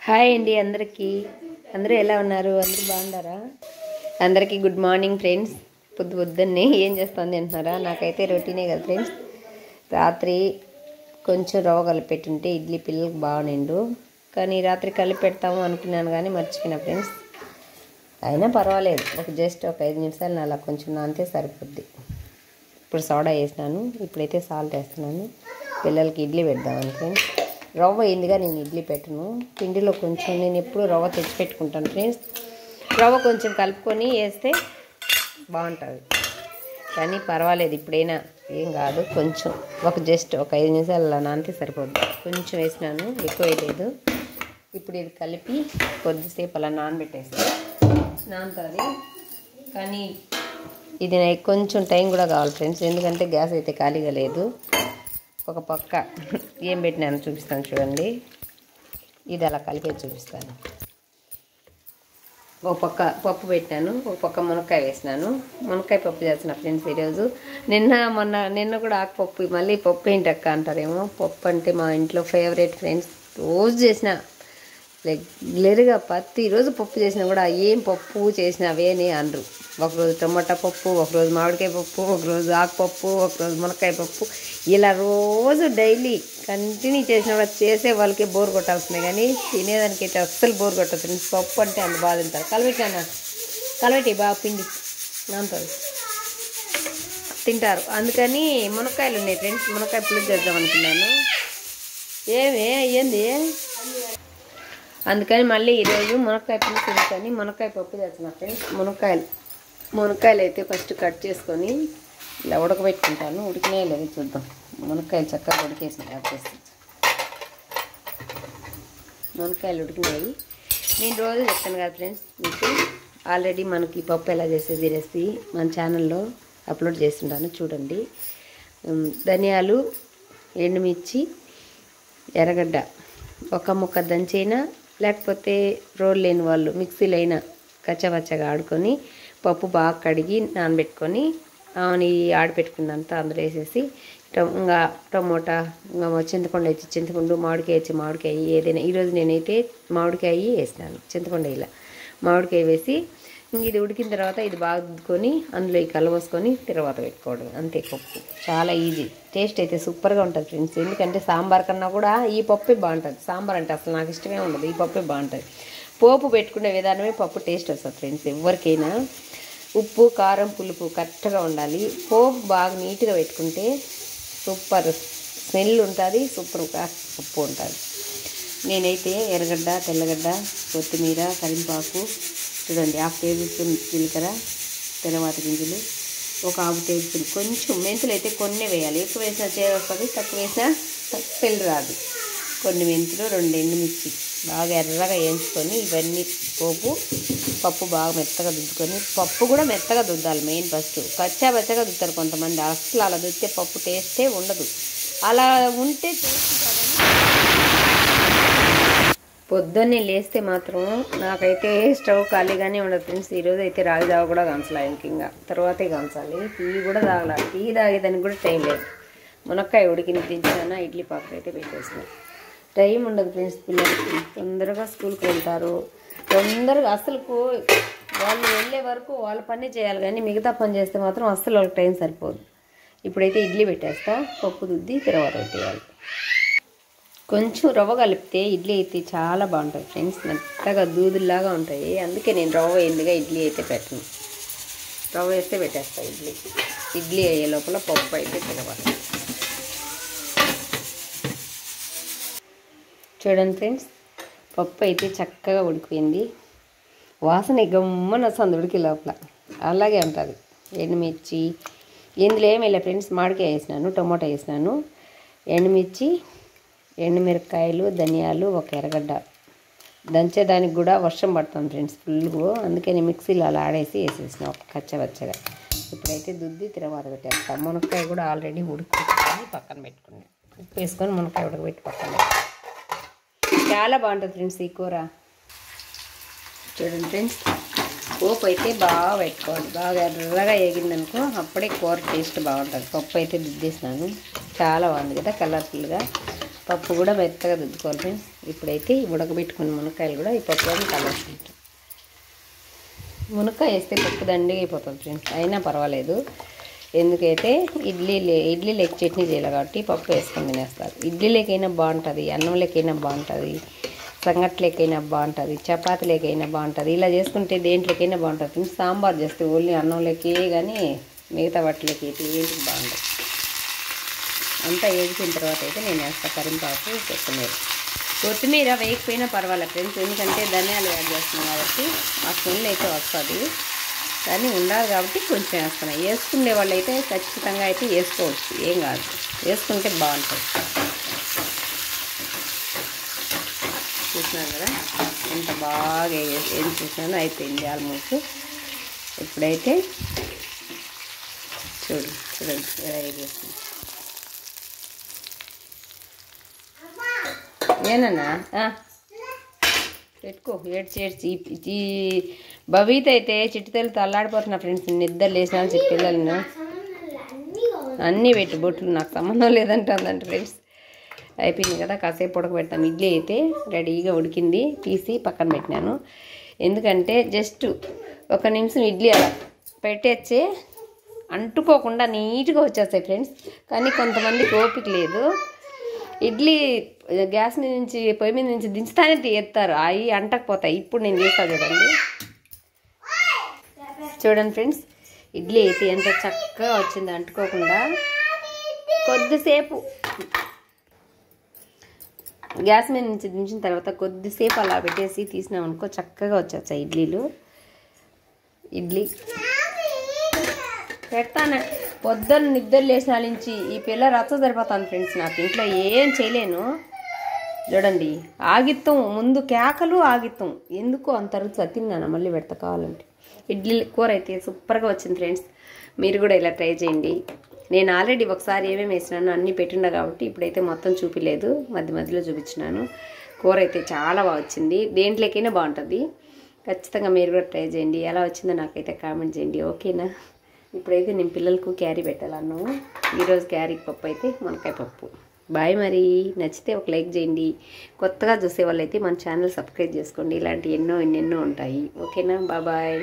Hi అండి అందరికీ. అందరూ ఎలా ఉన్నారు? అందరూ బాగున్నారా? అందరికీ గుడ్ మార్నింగ్ ఫ్రెండ్స్. పొద్దున్నే ఏం చేస్తుంది అంటున్నారా? నాకైతే రొటీనే కదా ఫ్రెండ్స్. రాత్రి కొంచెం రవ్వ కలిపి పెట్టుంటే ఇడ్లీ పిల్లలకు బాగునిండు, కానీ రాత్రి కలిపి పెడతాము అనుకున్నాను కానీ మర్చిపోయినా ఫ్రెండ్స్. అయినా పర్వాలేదు, జస్ట్ ఒక 5 నిమిషాలు అలా కొంచెం నానితే సరిపోద్ది. ఇప్పుడు సోడా వేసినాను, ఇప్పుడైతే సాల్ట్ వేస్తున్నాను. పిల్లలకి ఇడ్లీ పెడదామని ఫ్రెండ్స్. రవ్వ అయిందిగా నేను ఇడ్లీ పెట్టను, పిండిలో కొంచెం నేను ఎప్పుడు రవ్వ తెచ్చి పెట్టుకుంటాను ఫ్రెండ్స్. రవ్వ కొంచెం కలుపుకొని వేస్తే బాగుంటుంది, కానీ పర్వాలేదు ఇప్పుడైనా ఏం కాదు. కొంచెం జస్ట్ ఒక 5 నిమిషాలు అలా నానితే సరిపోద్ది. కొంచెం వేసినాను, ఎక్కువ వేయలేదు. ఇప్పుడు ఇది కలిపి కొద్దిసేపు అలా నానబెట్టేస్తాను, నానుతుంది. కానీ ఇది కొంచెం టైం కూడా కావాలి ఫ్రెండ్స్, ఎందుకంటే గ్యాస్ అయితే ఖాళీగా లేదు. ఒక పక్క ఏం పెట్టినాను చూపిస్తాను చూడండి. ఇది అలా కలిపి చూపిస్తాను. ఒక పక్క పప్పు పెట్టినాను, ఒక పక్క మునక్కాయ వేసినాను. మునక్కాయ పప్పు చేస్తున్నా ఫ్రెండ్స్ ఈరోజు. నిన్న కూడా ఆకుపప్పు, మళ్ళీ పప్పు ఏంటి అక్క అంటారేమో. పప్పు అంటే మా ఇంట్లో ఫేవరెట్ ఫ్రెండ్స్. రోజు చేసిన రెగ్యులర్గా ప్రతిరోజు పప్పు చేసినా కూడా ఏం పప్పు చేసినావే అని అనరు. ఒకరోజు టమాటా పప్పు, ఒకరోజు మామిడికాయ పప్పు, ఒకరోజు ఆకుపప్పు, ఒకరోజు మునక్కాయ పప్పు, ఇలా రోజు డైలీ కంటిన్యూ చేసిన చేసే వాళ్ళకి బోర్ కొట్టాల్సిందే, కానీ తినేదానికి అయితే అస్సలు బోర్ కొట్టదు. పప్పు అంటే అంత బాగా తింటారు. కలబెట్టి బాగా పిండి నాంతో తింటారు. అందుకని మునక్కాయలు ఉన్నాయి ఫ్రెండ్స్, మునక్కాయ పులుసు చేద్దాం అనుకున్నాను. ఏంది అందుకని మళ్ళీ ఈరోజు మునక్కాయ పులుసు తీసుకొని మునక్కాయ పప్పు చేస్తున్నా ఫ్రెండ్స్. మునక్కాయలు అయితే ఫస్ట్ కట్ చేసుకొని ఇలా ఉడకబెట్టుకుంటాను. ఉడికినాయో లేదు చూద్దాం. మునక్కాయలు చక్కగా ఉడికేసినాయి. మునక్కాయలు ఉడికినాయి. నేను రోజు చెప్తాను కదా ఫ్రెండ్స్ మీకు. ఆల్రెడీ మనకి పప్పు ఎలా చేసేది రెసిపీ మన ఛానల్లో అప్లోడ్ చేస్తుంటాను, చూడండి. ధనియాలు, ఎండుమిర్చి, ఎర్రగడ్డ, ఒక ముక్క దంచైనా లేకపోతే రోల్ లేని వాళ్ళు మిక్సీలో అయినా కచ్చపచ్చగా ఆడుకొని పప్పు బాగా కడిగి నానబెట్టుకొని ఆమెని ఆడిపెట్టుకున్నంత అందులో వేసేసి ఇంకా టమోటా, చింతపండు వేసి చింతపండు, మామిడికాయ వేసి మామిడికాయ, ఏదైనా. ఈరోజు నేనైతే మామిడికాయ వేసినాను, చింతపండు ఇలా మామిడికాయ వేసి ఇది ఉడికిన తర్వాత ఇది బాగా దుద్దుకొని అందులో ఈ కలవసుకొని తర్వాత పెట్టుకోవడం, అంతే. పప్పు చాలా ఈజీ, టేస్ట్ అయితే సూపర్గా ఉంటుంది ఫ్రెండ్స్. ఎందుకంటే సాంబార్ కన్నా కూడా ఈ పప్పే బాగుంటుంది. సాంబార్ అంటే అసలు నాకు ఇష్టమే ఉండదు, ఈ పప్పే బాగుంటుంది. పోపు పెట్టుకునే విధానమే పప్పు టేస్ట్ వస్తుంది ఫ్రెండ్స్. ఎవరికైనా ఉప్పు, కారం, పులుపు కరెక్ట్గా ఉండాలి. పోపు బాగా నీట్గా పెట్టుకుంటే సూపర్ స్మెల్ ఉంటుంది, సూపర్గా పప్పు ఉంటుంది. నేనైతే ఎర్రగడ్డ, తెల్లగడ్డ, కొత్తిమీర, కరింపాకు, చూడండి 1/2 టేబుల్ స్పూన్ జీలకర్ర, తెల్లవాతి గింజలు, ఒక 1/2 టేబుల్ స్పూన్ కొంచెం మెంతులు అయితే కొన్ని వేయాలి. ఎక్కువ వేసినా చేదు వస్తుంది, తక్కువ వేసినా స్మెల్ రాదు. కొన్ని మెంతులు, 2 ఎండుమిర్చి బాగా ఎర్రగా వేయించుకొని ఇవన్నీ పప్పు బాగా మెత్తగా దుద్దుకొని, పప్పు కూడా మెత్తగా దుద్దాలి మెయిన్. ఫస్ట్ పచ్చగా దుద్దారు కొంతమంది, అసలు అలా దుద్దితే పప్పు టేస్టే ఉండదు. అలా ఉంటే టేస్ట్ కాదని పొద్దున్నే లేస్తే మాత్రం నాకైతే స్టవ్ ఖాళీగానే ఉండదు ఫ్రెండ్స్. ఈరోజు అయితే రాగి జావ కూడా కాంచాలి, ఇంకా తర్వాతే కాంచాలి. టీ కూడా తాగాలి, టీ తాగేదానికి కూడా టైం లేదు. మునక్కాయ ఉడికిన దించానా, ఇడ్లీ పాత్ర అయితే పెట్టేసినాయి. టైం ఉండదు ఫ్రెండ్స్. పిల్లలకి తొందరగా స్కూల్కి వెళ్తారు, తొందరగా అసలు వాళ్ళు వెళ్ళే వరకు వాళ్ళ పని చేయాలి, కానీ మిగతా పని చేస్తే మాత్రం అస్సలు వాళ్ళకి టైం సరిపోదు. ఇప్పుడైతే ఇడ్లీ పెట్టేస్తా, పప్పు దుద్ది తర్వాత పెట్టేయాలి. కొంచెం రవ్వ కలిపితే ఇడ్లీ అయితే చాలా బాగుంటుంది ఫ్రెండ్స్, మెత్తగా దూదుల్లాగా ఉంటాయి. అందుకే నేను రవ్వ వేయండిగా ఇడ్లీ అయితే పెట్టను, రవ్వ వేస్తే పెట్టేస్తా. ఇడ్లీ అయ్యే లోపల పప్పు అయితే తినవాలి. చూడండి ఫ్రెండ్స్, పప్పు అయితే చక్కగా ఉడికిపోయింది. వాసన గమ్మన వస్తుంది ఉడికి లోపల, అలాగే ఉంటుంది. ఎండుమిర్చి ఇందులో ఏమి వెళ్ళా ఫ్రెండ్స్, మామిడికాయ వేసినాను, టమోటా వేసినాను, ఎండుమిర్చి, ఎండుమిరపకాయలు, ధనియాలు, ఒక ఎర్రగడ్డ. దంచేదానికి కూడా వర్షం పడుతుంది ఫ్రెండ్స్ ఫుల్గా, అందుకే నేను మిక్సీలో అలా ఆడేసి వేసేసిన ఒక కచ్చవచ్చగా. ఇప్పుడైతే దుద్ది తర్వాత పెట్టేస్తాను. మునక్కాయ కూడా ఆల్రెడీ ఉడుకుని పక్కన పెట్టుకుని ఉప్పు వేసుకొని మునక్కాయ ఉడకబెట్టి పక్కన చాలా బాగుంటుంది ఫ్రెండ్స్ ఈ కూర. చూడండి ఫ్రెండ్స్, పోపు అయితే బాగా పెట్టుకోవాలి, బాగా ఎర్రగా వేగిందనుకో అప్పుడే కూర టేస్ట్ బాగుంటుంది. పప్పు అయితే దుద్దేసినాను, చాలా బాగుంది కదా కలర్ఫుల్గా. పప్పు కూడా మెత్తగా రుద్దుకోవాలి ఫ్రెండ్స్. ఇప్పుడైతే ఉడకబెట్టుకున్న మునక్కాయలు కూడా ఈ పప్పులోనే కలుపుకుంటాం. మునక్కాయ వేస్తే పప్పు దండిగా అయిపోతుంది ఫ్రెండ్స్, అయినా పర్వాలేదు. ఎందుకైతే ఇడ్లీలోకి చట్నీ చేయాలి కాబట్టి పప్పు వేసుకొని తినేస్తారు. ఇడ్లీలోకైనా బాగుంటుంది, అన్నంలోకైనా బాగుంటుంది, సంగట్లేకైనా బాగుంటుంది, చపాతీలేకైనా బాగుంటుంది. ఇలా చేసుకుంటే దేంట్లోకైనా బాగుంటుంది ఫ్రెండ్స్. సాంబార్ చేస్తే ఓన్లీ అన్నంలోకే కానీ మిగతా వాటిలోకి అయితే ఏంటికి బాగుంటుంది. అంతా వేసిన తర్వాత అయితే నేను వేస్తాను కరింపాకు, కొత్తిమీర వేయకపోయినా పర్వాలేదు ఫ్రెండ్స్, ఎందుకంటే ధనియాలు యాడ్ చేస్తున్నాం కాబట్టి ఆ స్మెల్ అయితే వస్తుంది. కానీ ఉండాలి కాబట్టి కొంచెం వేస్తున్నాను. వేసుకునే వాళ్ళు అయితే ఖచ్చితంగా అయితే వేసుకోవచ్చు, ఏం కాదు, వేసుకుంటే బాగుంటుంది. చూసినాను కదా ఎంత బాగా ఏం చూసినాను, అయిపోయింది ఆల్మోస్ట్. ఇప్పుడైతే చూడండి ఎలా వేసేస్తుంది. ఏనన్నా పెట్టుకో, ఏడ్చి ఈ భవిత అయితే చిట్టుతెలుతో అల్లాడిపోతున్నా ఫ్రెండ్స్. నిద్ర లేచిన చిట్టుపిల్లలను అన్నీ పెట్టి బొట్లు నాకు సంబంధం లేదంటుందంట ఫ్రెండ్స్. అయిపోయింది కదా, కాసేపు ఉడకబెడతాం. ఇడ్లీ అయితే రెడీగా ఉడికింది, తీసి పక్కన పెట్టినాను. ఎందుకంటే జస్ట్ 1 నిమిషం ఇడ్లీ అలా పెట్టేచ్చే అంటుకోకుండా నీట్గా వచ్చేస్తాయి ఫ్రెండ్స్. కానీ కొంతమందికి ఓపిక లేదు. ఇడ్లీ గ్యాస్ మీద నుంచి పొయ్యి మీద నుంచి దించుతానే ఎత్తారు, అవి అంటకపోతాయి. ఇప్పుడు నేను చేస్తాను చూడండి ఫ్రెండ్స్. ఇడ్లీ అయితే ఎంత చక్కగా వచ్చింది అంటుకోకుండా. కొద్దిసేపు గ్యాస్ మీద నుంచి దించిన తర్వాత కొద్దిసేపు అలా పెట్టేసి తీసినాం అనుకో చక్కగా వచ్చేస్తాయి ఇడ్లీలు. ఇడ్లీ పెడతాను పొద్దున్న నిద్ర లేచిన నుంచి ఈ పిల్ల రచ్చ సరిపోతాను ఫ్రెండ్స్. నాకు ఇంట్లో ఏం చేయలేను. చూడండి ఆగిత్తం ముందు కేకలు ఆగిత్తం, ఎందుకో అంత రుచి తిన్నాను. మళ్ళీ పెడతా కావాలంటే. ఇడ్లీ కూర అయితే సూపర్గా వచ్చింది ఫ్రెండ్స్. మీరు కూడా ఇలా ట్రై చేయండి. నేను ఆల్రెడీ ఒకసారి ఏమేమి వేసినాను అన్నీ పెట్టిండా కాబట్టి ఇప్పుడైతే మొత్తం చూపిలేదు, మధ్యలో చూపించినాను. కూర అయితే చాలా బాగా వచ్చింది, దేంట్లోకైనా బాగుంటుంది. ఖచ్చితంగా మీరు కూడా ట్రై చేయండి. ఎలా వచ్చిందో నాకైతే కామెంట్ చేయండి, ఓకేనా. ఇప్పుడైతే నేను పిల్లలకు క్యారీ పెట్టాలన్నాము. ఈరోజు క్యారీ పప్పు అయితే మునక్కాయ పప్పు. బాయ్. మరి నచ్చితే ఒక లైక్ చేయండి. కొత్తగా చూసే వాళ్ళైతే మన ఛానల్ సబ్స్క్రైబ్ చేసుకోండి. ఇలాంటి ఎన్నెన్నో ఉంటాయి, ఓకేనా. బాయ్.